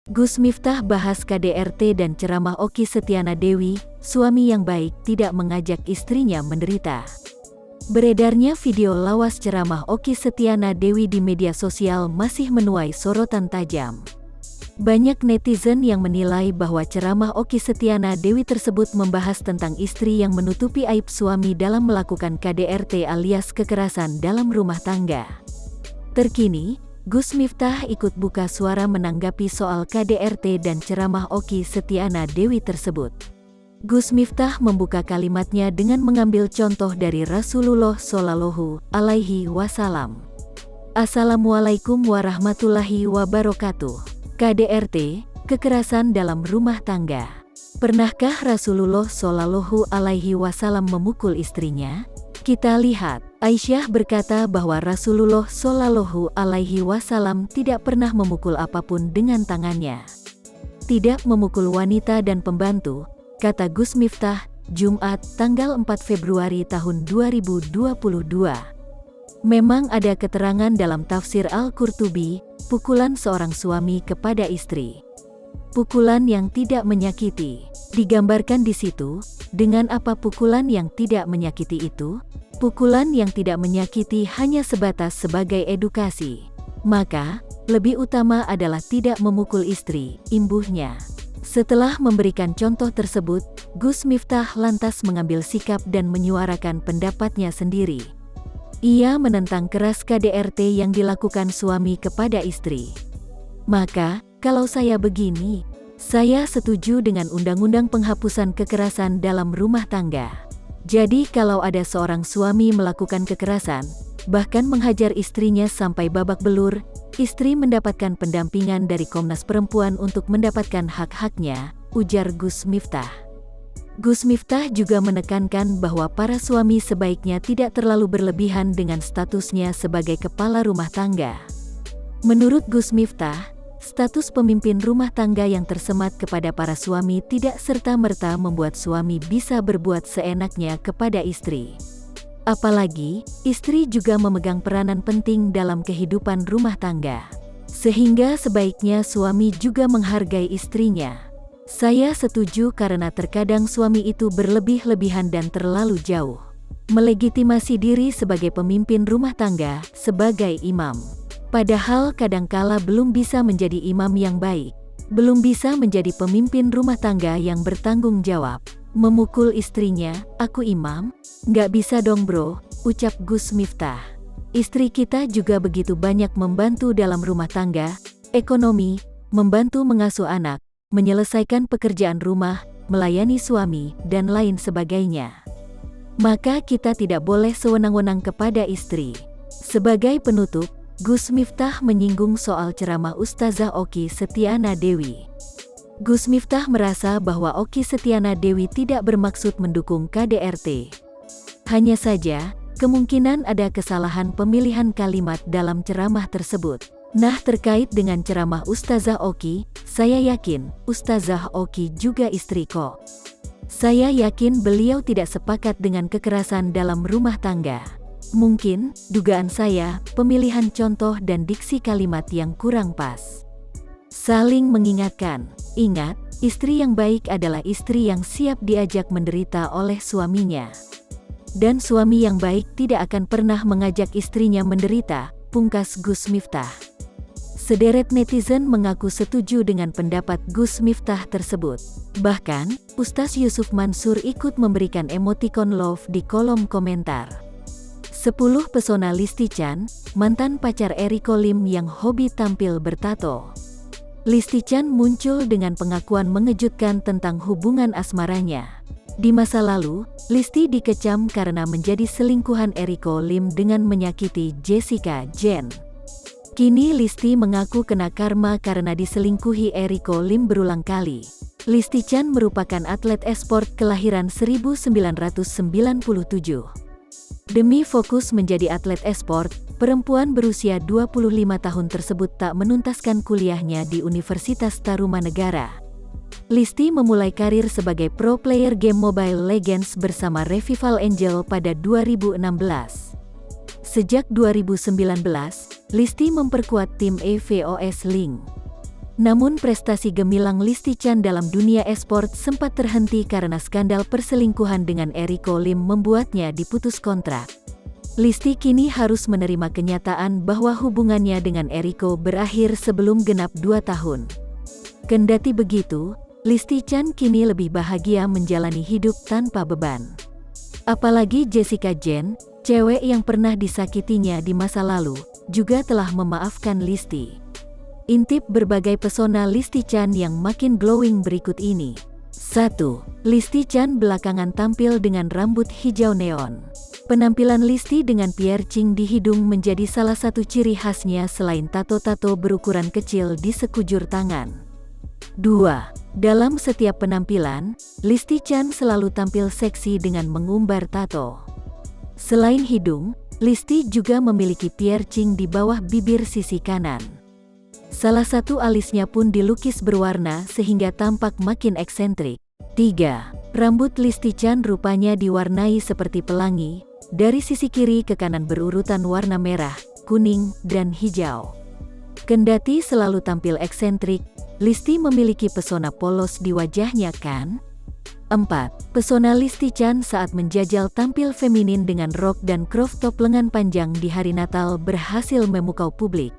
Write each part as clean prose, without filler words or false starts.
Gus Miftah bahas KDRT dan ceramah Okky Setiana Dewi, suami yang baik tidak mengajak istrinya menderita. Beredarnya video lawas ceramah Okky Setiana Dewi di media sosial masih menuai sorotan tajam. Banyak netizen yang menilai bahwa ceramah Okky Setiana Dewi tersebut membahas tentang istri yang menutupi aib suami dalam melakukan KDRT alias kekerasan dalam rumah tangga. Terkini, Gus Miftah ikut buka suara menanggapi soal KDRT dan ceramah Okky Setiana Dewi tersebut. Gus Miftah membuka kalimatnya dengan mengambil contoh dari Rasulullah Shallallahu Alaihi Wasallam. Assalamualaikum warahmatullahi wabarakatuh. KDRT, kekerasan dalam rumah tangga. Pernahkah Rasulullah Shallallahu Alaihi Wasallam memukul istrinya? Kita lihat, Aisyah berkata bahwa Rasulullah Shallallahu Alaihi Wasallam tidak pernah memukul apapun dengan tangannya. Tidak memukul wanita dan pembantu, kata Gus Miftah, Jumat, tanggal 4 Februari tahun 2022. Memang ada keterangan dalam tafsir Al-Qurtubi, pukulan seorang suami kepada istri. Pukulan yang tidak menyakiti. Digambarkan di situ, dengan apa pukulan yang tidak menyakiti itu? Pukulan yang tidak menyakiti hanya sebatas sebagai edukasi. Maka, lebih utama adalah tidak memukul istri, imbuhnya. Setelah memberikan contoh tersebut, Gus Miftah lantas mengambil sikap dan menyuarakan pendapatnya sendiri. Ia menentang keras KDRT yang dilakukan suami kepada istri. Maka, kalau saya begini, saya setuju dengan undang-undang penghapusan kekerasan dalam rumah tangga. Jadi kalau ada seorang suami melakukan kekerasan, bahkan menghajar istrinya sampai babak belur, istri mendapatkan pendampingan dari Komnas Perempuan untuk mendapatkan hak-haknya, ujar Gus Miftah. Gus Miftah juga menekankan bahwa para suami sebaiknya tidak terlalu berlebihan dengan statusnya sebagai kepala rumah tangga. Menurut Gus Miftah, status pemimpin rumah tangga yang tersemat kepada para suami tidak serta-merta membuat suami bisa berbuat seenaknya kepada istri. Apalagi, istri juga memegang peranan penting dalam kehidupan rumah tangga. Sehingga sebaiknya suami juga menghargai istrinya. Saya setuju karena terkadang suami itu berlebih-lebihan dan terlalu jauh melegitimasi diri sebagai pemimpin rumah tangga, sebagai imam. Padahal kadangkala belum bisa menjadi imam yang baik, belum bisa menjadi pemimpin rumah tangga yang bertanggung jawab. Memukul istrinya, aku imam? Nggak bisa dong bro, ucap Gus Miftah. Istri kita juga begitu banyak membantu dalam rumah tangga, ekonomi, membantu mengasuh anak, menyelesaikan pekerjaan rumah, melayani suami, dan lain sebagainya. Maka kita tidak boleh sewenang-wenang kepada istri. Sebagai penutup, Gus Miftah menyinggung soal ceramah Ustazah Okky Setiana Dewi. Gus Miftah merasa bahwa Okky Setiana Dewi tidak bermaksud mendukung KDRT. Hanya saja, kemungkinan ada kesalahan pemilihan kalimat dalam ceramah tersebut. Nah, terkait dengan ceramah Ustazah Okky, saya yakin Ustazah Okky juga istri kok. Saya yakin beliau tidak sepakat dengan kekerasan dalam rumah tangga. Mungkin, dugaan saya, pemilihan contoh dan diksi kalimat yang kurang pas. Saling mengingatkan. Ingat, istri yang baik adalah istri yang siap diajak menderita oleh suaminya. Dan suami yang baik tidak akan pernah mengajak istrinya menderita, pungkas Gus Miftah. Sederet netizen mengaku setuju dengan pendapat Gus Miftah tersebut. Bahkan, Ustaz Yusuf Mansur ikut memberikan emotikon love di kolom komentar. 10 pesona Listi Chan, mantan pacar Eriko Lim yang hobi tampil bertato. Listi Chan muncul dengan pengakuan mengejutkan tentang hubungan asmaranya. Di masa lalu, Listi dikecam karena menjadi selingkuhan Eriko Lim dengan menyakiti Jessica Jen. Kini Listi mengaku kena karma karena diselingkuhi Eriko Lim berulang kali. Listi Chan merupakan atlet e-sport kelahiran 1997. Demi fokus menjadi atlet e-sport, perempuan berusia 25 tahun tersebut tak menuntaskan kuliahnya di Universitas Tarumanegara. Listi memulai karir sebagai pro player game Mobile Legends bersama Revival Angel pada 2016. Sejak 2019, Listi memperkuat tim EVOS Link. Namun prestasi gemilang Listi Chan dalam dunia e-sport sempat terhenti karena skandal perselingkuhan dengan Eriko Lim membuatnya diputus kontrak. Listi kini harus menerima kenyataan bahwa hubungannya dengan Eriko berakhir sebelum genap 2 tahun. Kendati begitu, Listi Chan kini lebih bahagia menjalani hidup tanpa beban. Apalagi Jessica Jen, cewek yang pernah disakitinya di masa lalu, juga telah memaafkan Listi. Intip berbagai pesona Listi Chan yang makin glowing berikut ini. 1. Listi Chan belakangan tampil dengan rambut hijau neon. Penampilan Listi dengan piercing di hidung menjadi salah satu ciri khasnya selain tato-tato berukuran kecil di sekujur tangan. 2. Dalam setiap penampilan, Listi Chan selalu tampil seksi dengan mengumbar tato. Selain hidung, Listi juga memiliki piercing di bawah bibir sisi kanan. Salah satu alisnya pun dilukis berwarna sehingga tampak makin eksentrik. 3. Rambut Listi Chan rupanya diwarnai seperti pelangi, dari sisi kiri ke kanan berurutan warna merah, kuning, dan hijau. Kendati selalu tampil eksentrik, Listi memiliki pesona polos di wajahnya kan? 4. Pesona Listi Chan saat menjajal tampil feminin dengan rok dan crop top lengan panjang di hari Natal berhasil memukau publik.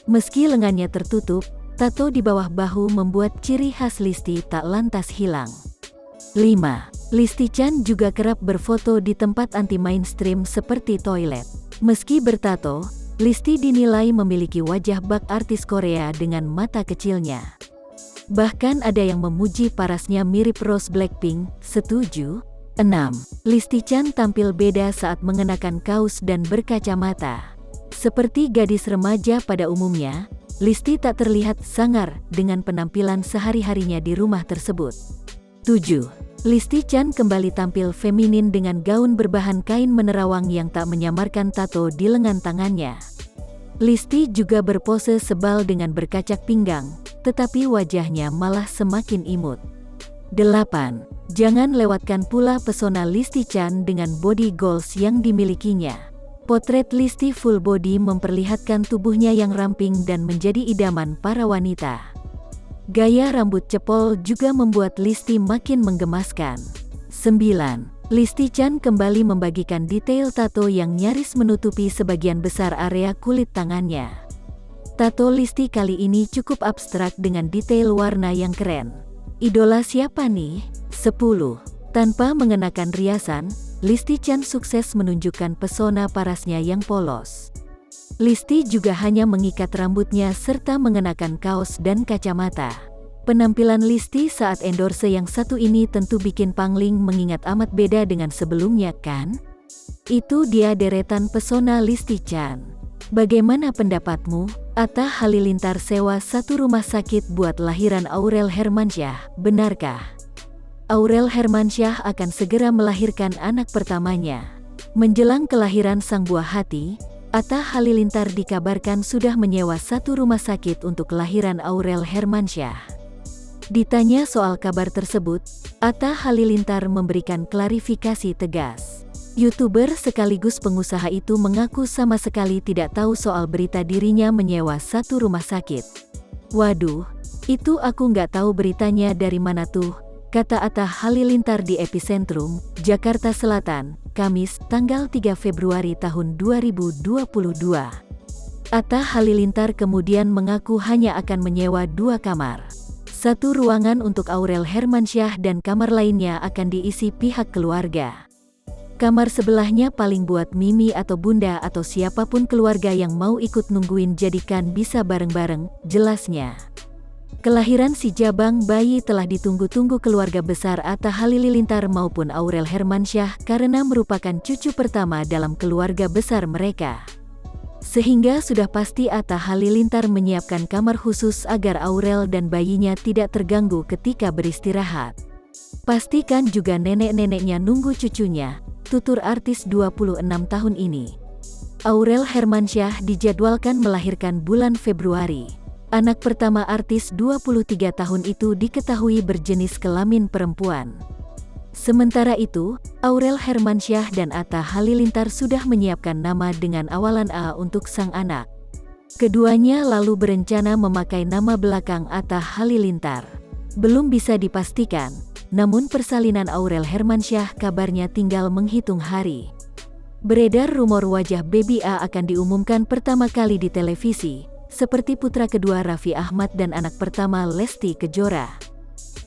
Meski lengannya tertutup, tato di bawah bahu membuat ciri khas Listi tak lantas hilang. 5. Listi Chan juga kerap berfoto di tempat anti-mainstream seperti toilet. Meski bertato, Listi dinilai memiliki wajah bak artis Korea dengan mata kecilnya. Bahkan ada yang memuji parasnya mirip Rose Blackpink. Setuju? 6. Listi Chan tampil beda saat mengenakan kaos dan berkacamata. Seperti gadis remaja pada umumnya, Listi tak terlihat sangar dengan penampilan sehari-harinya di rumah tersebut. 7. Listi Chan kembali tampil feminin dengan gaun berbahan kain menerawang yang tak menyamarkan tato di lengan tangannya. Listi juga berpose sebal dengan berkacak pinggang, tetapi wajahnya malah semakin imut. 8. Jangan lewatkan pula pesona Listi Chan dengan body goals yang dimilikinya. Potret Listi full body memperlihatkan tubuhnya yang ramping dan menjadi idaman para wanita. Gaya rambut cepol juga membuat Listi makin menggemaskan. 9. Listi Chan kembali membagikan detail tato yang nyaris menutupi sebagian besar area kulit tangannya. Tato Listi kali ini cukup abstrak dengan detail warna yang keren. Idola siapa nih? 10. Tanpa mengenakan riasan, Listi Chan sukses menunjukkan pesona parasnya yang polos. Listi juga hanya mengikat rambutnya serta mengenakan kaos dan kacamata. Penampilan Listi saat endorse yang satu ini tentu bikin pangling mengingat amat beda dengan sebelumnya kan? Itu dia deretan pesona Listi Chan. Bagaimana pendapatmu? Atta Halilintar sewa satu rumah sakit buat lahiran Aurel Hermansyah, benarkah? Aurel Hermansyah akan segera melahirkan anak pertamanya. Menjelang kelahiran sang buah hati, Atta Halilintar dikabarkan sudah menyewa satu rumah sakit untuk kelahiran Aurel Hermansyah. Ditanya soal kabar tersebut, Atta Halilintar memberikan klarifikasi tegas. YouTuber sekaligus pengusaha itu mengaku sama sekali tidak tahu soal berita dirinya menyewa satu rumah sakit. Waduh, itu aku nggak tahu beritanya dari mana tuh, kata Atta Halilintar di Epicentrum, Jakarta Selatan, Kamis, tanggal 3 Februari tahun 2022. Atta Halilintar kemudian mengaku hanya akan menyewa 2 kamar. Satu ruangan untuk Aurel Hermansyah dan kamar lainnya akan diisi pihak keluarga. Kamar sebelahnya paling buat Mimi atau Bunda atau siapapun keluarga yang mau ikut nungguin jadikan bisa bareng-bareng, jelasnya. Kelahiran si jabang bayi telah ditunggu-tunggu keluarga besar Atta Halilintar maupun Aurel Hermansyah karena merupakan cucu pertama dalam keluarga besar mereka. Sehingga sudah pasti Atta Halilintar menyiapkan kamar khusus agar Aurel dan bayinya tidak terganggu ketika beristirahat. Pastikan juga nenek-neneknya nunggu cucunya, tutur artis 26 tahun ini. Aurel Hermansyah dijadwalkan melahirkan bulan Februari. Anak pertama artis 23 tahun itu diketahui berjenis kelamin perempuan. Sementara itu, Aurel Hermansyah dan Atta Halilintar sudah menyiapkan nama dengan awalan A untuk sang anak. Keduanya lalu berencana memakai nama belakang Atta Halilintar. Belum bisa dipastikan, namun persalinan Aurel Hermansyah kabarnya tinggal menghitung hari. Beredar rumor wajah Baby A akan diumumkan pertama kali di televisi, seperti putra kedua Raffi Ahmad dan anak pertama Lesti Kejora.